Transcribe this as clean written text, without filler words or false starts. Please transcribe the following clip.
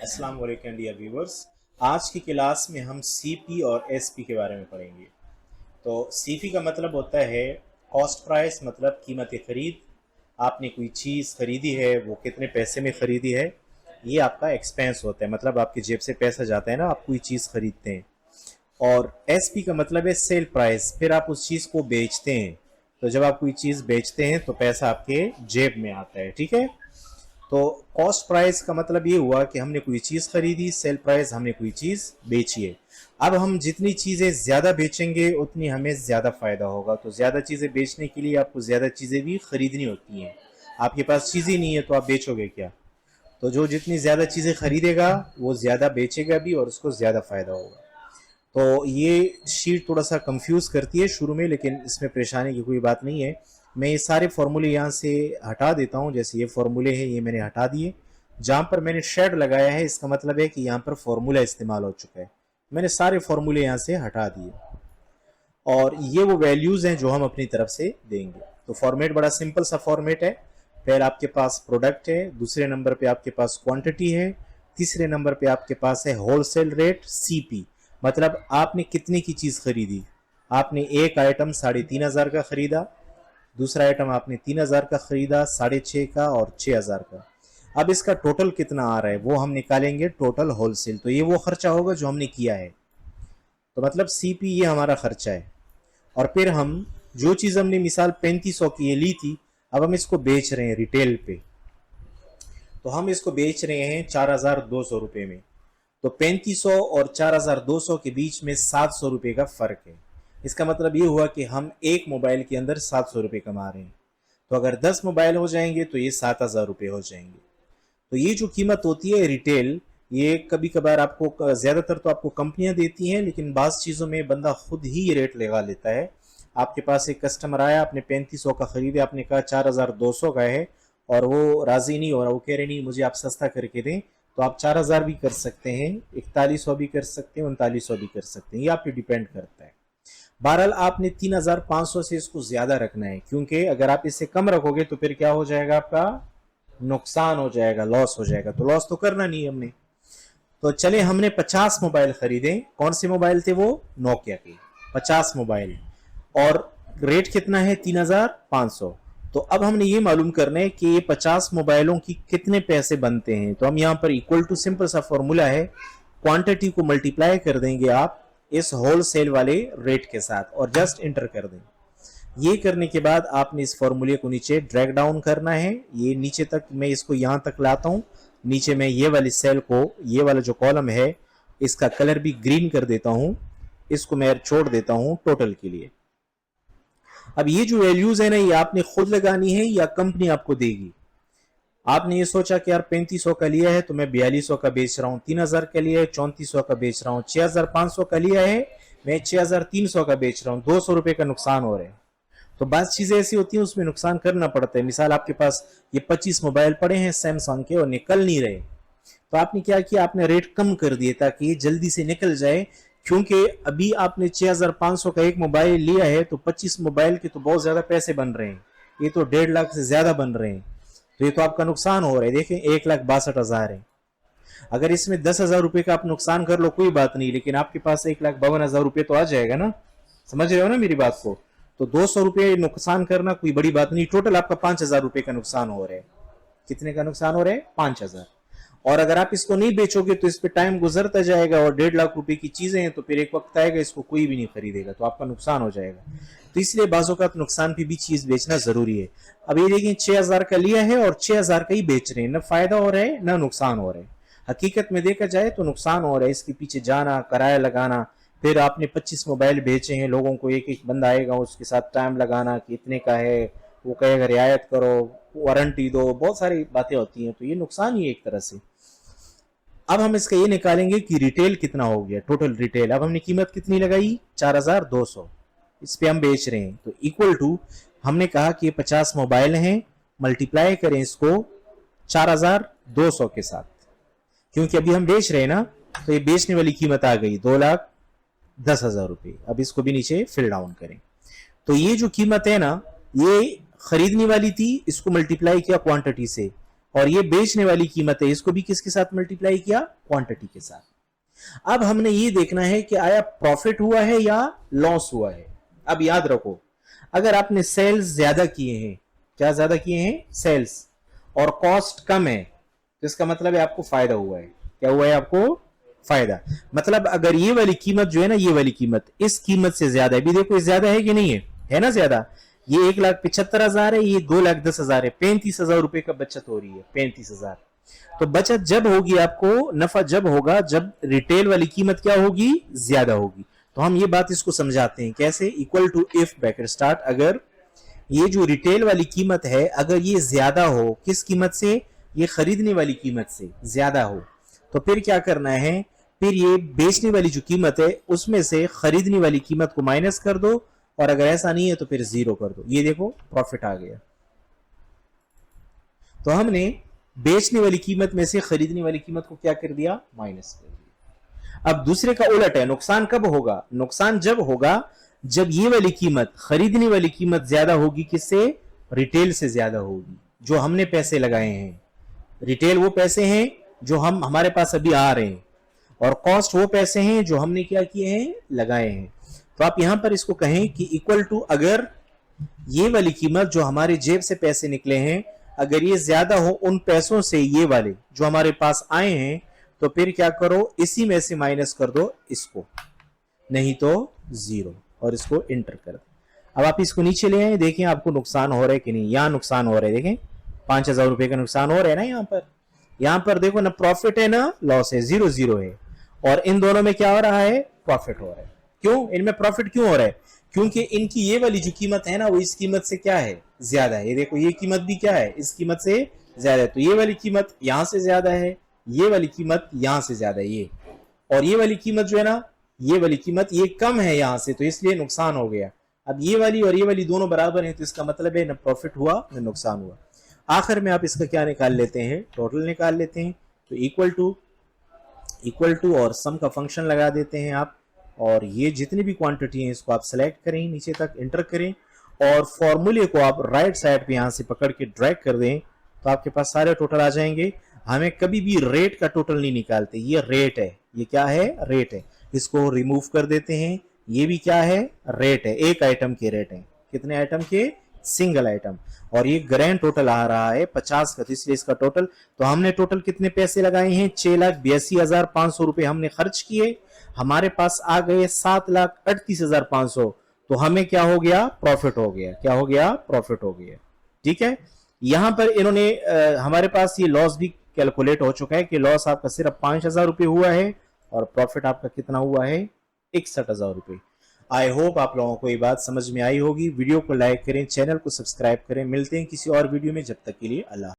अस्सलाम वालेकुम dear viewers. आज की क्लास में हम सीपी और एसपी के बारे में पढ़ेंगे। तो सीपी का मतलब होता है कॉस्ट प्राइस, मतलब कीमत खरीद। आपने कोई चीज़ खरीदी है, वो कितने पैसे में खरीदी है, ये आपका एक्सपेंस होता है, मतलब आपकी जेब से पैसा जाता है ना, आप कोई चीज़ खरीदते हैं। और एसपी का मतलब है सेल प्राइस, फिर आप उस चीज़ को बेचते हैं। तो जब आप कोई चीज़ बेचते हैं तो पैसा आपके जेब में आता है, ठीक है। तो कॉस्ट प्राइस का मतलब ये हुआ कि हमने कोई चीज़ खरीदी, सेल प्राइस हमने कोई चीज़ बेची है। अब हम जितनी चीज़ें ज़्यादा बेचेंगे उतनी हमें ज़्यादा फ़ायदा होगा। तो ज़्यादा चीज़ें बेचने के लिए आपको ज़्यादा चीज़ें भी खरीदनी होती हैं। आपके पास चीज़ ही नहीं है तो आप बेचोगे क्या। तो जो जितनी ज़्यादा चीज़ें खरीदेगा वो ज़्यादा बेचेगा भी और उसको ज़्यादा फ़ायदा होगा। तो ये शीट थोड़ा सा कंफ्यूज करती है शुरू में, लेकिन इसमें परेशानी की कोई बात नहीं है। मैं ये सारे फॉर्मूले यहाँ से हटा देता हूँ। जैसे ये फॉर्मूले हैं, ये मैंने हटा दिए। जहाँ पर मैंने शेड लगाया है इसका मतलब है कि यहाँ पर फॉर्मूला इस्तेमाल हो चुका है। मैंने सारे फॉर्मूले यहाँ से हटा दिए और ये वो वैल्यूज हैं जो हम अपनी तरफ से देंगे। तो फॉर्मेट बड़ा सिंपल सा फॉर्मेट है। पहले आपके पास प्रोडक्ट है, दूसरे नंबर पे आपके पास क्वांटिटी है, तीसरे नंबर पे आपके पास है होलसेल रेट सीपी, मतलब आपने कितने की चीज खरीदी। आपने एक आइटम 3,500 का खरीदा, दूसरा आइटम आपने 3,000 का खरीदा, 6,500 का और 6,000 का। अब इसका टोटल कितना आ रहा है वो हम निकालेंगे, टोटल होलसेल। तो ये वो खर्चा होगा जो हमने किया है। तो मतलब सीपी ये हमारा खर्चा है। और फिर हम जो चीज़ हमने मिसाल 3500 की ये ली थी, अब हम इसको बेच रहे हैं रिटेल पे। तो हम इसको बेच रहे हैं 4,200 रुपये में। तो 3500 और 4,200 के बीच में 700 रुपये का फ़र्क है। इसका मतलब ये हुआ कि हम एक मोबाइल के अंदर 700 रुपये कमा रहे हैं। तो अगर 10 मोबाइल हो जाएंगे तो ये 7,000 रुपये हो जाएंगे। तो ये जो कीमत होती है रिटेल, ये कभी कभार आपको, ज़्यादातर तो आपको कंपनियां देती हैं, लेकिन बाज़ चीज़ों में बंदा खुद ही ये रेट लगा लेता है। आपके पास एक कस्टमर आया, आपने 3500 का खरीदे, आपने कहा 4,200 का है और वो राज़ी नहीं हो रहा, वो कह रहे नहीं मुझे आप सस्ता करके दें। तो आप 4,000 भी कर सकते हैं, 4100 भी कर सकते हैं, 3900 भी कर सकते हैं, ये आप पे डिपेंड करता है। बहरहाल आपने 3,500 से इसको ज़्यादा रखना है, क्योंकि अगर आप इससे कम रखोगे तो फिर क्या हो जाएगा, आपका नुकसान हो जाएगा, लॉस हो जाएगा। तो लॉस तो करना नहीं हमने। तो चले हमने 50 मोबाइल खरीदे। कौन से मोबाइल थे वो, नोकिया के 50 मोबाइल। और रेट कितना है, 3,500। तो अब हमने ये मालूम करना है कि ये 50 मोबाइलों की कितने पैसे बनते हैं। तो हम यहाँ पर इक्वल टू, सिंपल सा फॉर्मूला है, क्वांटिटी को मल्टीप्लाई कर देंगे आप इस होलसेल वाले रेट के साथ और जस्ट इंटर कर दें। ये करने के बाद आपने इस फॉर्मूले को नीचे ड्रैग डाउन करना है। ये नीचे तक, मैं इसको यहां तक लाता हूं। नीचे मैं ये वाली सेल को, ये वाला जो कॉलम है, इसका कलर भी ग्रीन कर देता हूं। इसको मैं छोड़ देता हूं टोटल के लिए। अब ये जो वैल्यूज है ना, ये आपने खुद लगानी है या कंपनी आपको देगी। आपने ये सोचा कि यार 3500 का लिया है तो मैं 4200 का बेच रहा हूँ, 3,000 का लिया है 3400 का बेच रहा हूँ, 6,500 का लिया है मैं 6,300 का बेच रहा हूँ, 200 रुपए का नुकसान हो रहा है। तो बात चीजें ऐसी होती हैं, उसमें नुकसान करना पड़ता है। मिसाल आपके पास ये 25 मोबाइल पड़े हैं सैमसंग के और निकल नहीं रहे, तो आपने क्या किया, आपने रेट कम कर दिए ताकि ये जल्दी से निकल जाए। क्योंकि अभी आपने 6,500 का एक मोबाइल लिया है तो 25 मोबाइल के तो बहुत ज्यादा पैसे बन रहे हैं, ये तो 1.5 लाख से ज्यादा बन रहे हैं। तो ये तो आपका नुकसान हो रहा है। देखें 1,62,000 है। अगर इसमें 10,000 रुपए का आप नुकसान कर लो कोई बात नहीं, लेकिन आपके पास 1,52,000 रुपये तो आ जाएगा ना। समझ रहे हो ना मेरी बात को। तो 200 रुपये नुकसान करना कोई बड़ी बात नहीं। टोटल आपका 5,000 रुपये का नुकसान हो रहा है। कितने का नुकसान हो रहा है, 5,000। और अगर आप इसको नहीं बेचोगे तो इस पे टाइम गुजरता जाएगा और 1.5 लाख रुपए की चीजें हैं, तो फिर एक वक्त आएगा इसको कोई भी नहीं खरीदेगा, तो आपका नुकसान हो जाएगा। तो इसलिए बाजों का नुकसान पे भी चीज बेचना जरूरी है। अब ये देखिए 6,000 का लिया है और 6,000 का ही बेच रहे हैं, ना फायदा हो रहा है ना नुकसान हो रहा है। हकीकत में देखा जाए तो नुकसान हो रहा है, इसके पीछे जाना, किराया लगाना, फिर आपने 25 मोबाइल बेचे हैं, लोगों को एक एक बंदा आएगा उसके साथ टाइम लगाना कि इतने का है, वो कहेगा रियायत करो, वारंटी दो, बहुत सारी बातें होती हैं। तो ये नुकसान ही है एक तरह से। अब हम इसका ये निकालेंगे कि रिटेल कितना हो गया, टोटल रिटेल। अब हमने कीमत कितनी लगाई, 4,200। इस पे हम बेच रहे हैं तो इक्वल टू, हमने कहा कि ये 50 मोबाइल हैं, मल्टीप्लाई करें इसको 4,200 के साथ, क्योंकि अभी हम बेच रहे हैं ना। तो ये बेचने वाली कीमत आ गई 2,10,000 रुपये। अब इसको भी नीचे फिल डाउन करें। तो ये जो कीमत है ना, ये खरीदने वाली थी, इसको मल्टीप्लाई किया क्वांटिटी से और ये बेचने वाली कीमत है, इसको भी किसके साथ मल्टीप्लाई किया, क्वांटिटी के साथ। अब हमने ये देखना है कि आया प्रॉफिट हुआ है या लॉस हुआ है। अब याद रखो, अगर आपने सेल्स ज्यादा किए हैं, क्या ज्यादा किए हैं, सेल्स, और कॉस्ट कम है, तो इसका मतलब है आपको फायदा हुआ है। क्या हुआ है, आपको फायदा। मतलब अगर ये वाली कीमत जो है ना, ये वाली कीमत इस कीमत से ज्यादा है, अभी देखो ये ज्यादा है कि नहीं है ना ज्यादा। ये 1,75,000 है, ये 2,10,000 है, 35,000 रुपए का बचत हो रही है, 35,000। तो बचत जब होगी आपको, नफा जब होगा जब रिटेल वाली कीमत क्या होगी, ज्यादा होगी। तो हम ये बात इसको समझाते हैं कैसे, equal to if bracket start, अगर ये जो रिटेल वाली कीमत है अगर ये ज्यादा हो, किस कीमत से, ये खरीदने वाली कीमत से ज्यादा हो, तो फिर क्या करना है, फिर ये बेचने वाली जो कीमत है उसमें से खरीदने वाली कीमत को माइनस कर दो, और अगर ऐसा नहीं है तो फिर 0 कर दो। ये देखो प्रॉफिट आ गया। तो हमने बेचने वाली कीमत में से खरीदने वाली कीमत को क्या कर दिया, माइनस कर दिया। अब दूसरे का उलट है, नुकसान कब होगा, नुकसान जब होगा जब ये वाली कीमत, खरीदने वाली कीमत ज्यादा होगी, किससे, रिटेल से ज्यादा होगी, जो हमने पैसे लगाए हैं। रिटेल वो पैसे हैं जो हमारे पास अभी आ रहे हैं, और कॉस्ट वो पैसे हैं जो हमने क्या किए हैं, लगाए हैं। तो आप यहां पर इसको कहें कि इक्वल टू, अगर ये वाली कीमत जो हमारे जेब से पैसे निकले हैं अगर ये ज्यादा हो उन पैसों से, ये वाले जो हमारे पास आए हैं, तो फिर क्या करो, इसी में से माइनस कर दो इसको, नहीं तो 0, और इसको इंटर कर दो। अब आप इसको नीचे ले आए, देखें आपको नुकसान हो रहा है कि नहीं, यहां नुकसान हो रहा है, देखें 5,000 रुपए का नुकसान हो रहा है ना यहां पर देखो ना, प्रॉफिट है ना लॉस है, 0-0 है, और इन दोनों में क्या हो रहा है, प्रॉफिट हो रहा है। क्यों, इनमें प्रॉफिट क्यों हो रहा है, क्योंकि इनकी ये वाली जो कीमत है ना वो इस कीमत से क्या है, ज्यादा है। ये देखो ये कीमत भी क्या है, इस कीमत से ज्यादा है, तो ये वाली कीमत यहां से ज्यादा है, ये वाली कीमत यहां से ज्यादा है, ये, और ये वाली कीमत जो है ना, ये वाली कीमत ये कम है यहां से, तो इसलिए नुकसान हो गया। अब ये वाली और ये वाली दोनों बराबर है, तो इसका मतलब है न प्रॉफिट हुआ न नुकसान हुआ। आखिर में आप इसका क्या निकाल लेते हैं, टोटल निकाल लेते हैं। तो इक्वल टू और सम का फंक्शन लगा देते हैं आप, और ये जितनी भी क्वांटिटी है इसको आप सेलेक्ट करें, नीचे तक इंटर करें, और फॉर्मूले को आप राइट साइड पे यहां से पकड़ के ड्रैग कर दें, तो आपके पास सारे टोटल आ जाएंगे। हमें कभी भी रेट का टोटल नहीं निकालते, ये रेट है, ये क्या है, रेट है, इसको रिमूव कर देते हैं। ये भी क्या है, रेट है, एक आइटम के रेट है, कितने आइटम के, सिंगल आइटम, और ये ग्रैंड टोटल आ रहा है 50 का, तो इसलिए इसका टोटल, तो हमने टोटल कितने पैसे लगाए हैं, 6,82,500 रुपए हमने खर्च किए, हमारे पास आ गए 7,38,500, तो हमें क्या हो गया, प्रॉफिट हो गया, क्या हो गया, प्रॉफिट हो गया। ठीक है, यहां पर इन्होंने हमारे पास ये लॉस भी कैलकुलेट हो चुका है कि लॉस आपका सिर्फ 5,000 रुपए हुआ है, और प्रॉफिट आपका कितना हुआ है, 61,000 रुपए। आई होप आप लोगों को ये बात समझ में आई होगी। वीडियो को लाइक करें, चैनल को सब्सक्राइब करें। मिलते हैं किसी और वीडियो में, जब तक के लिए अल्लाह।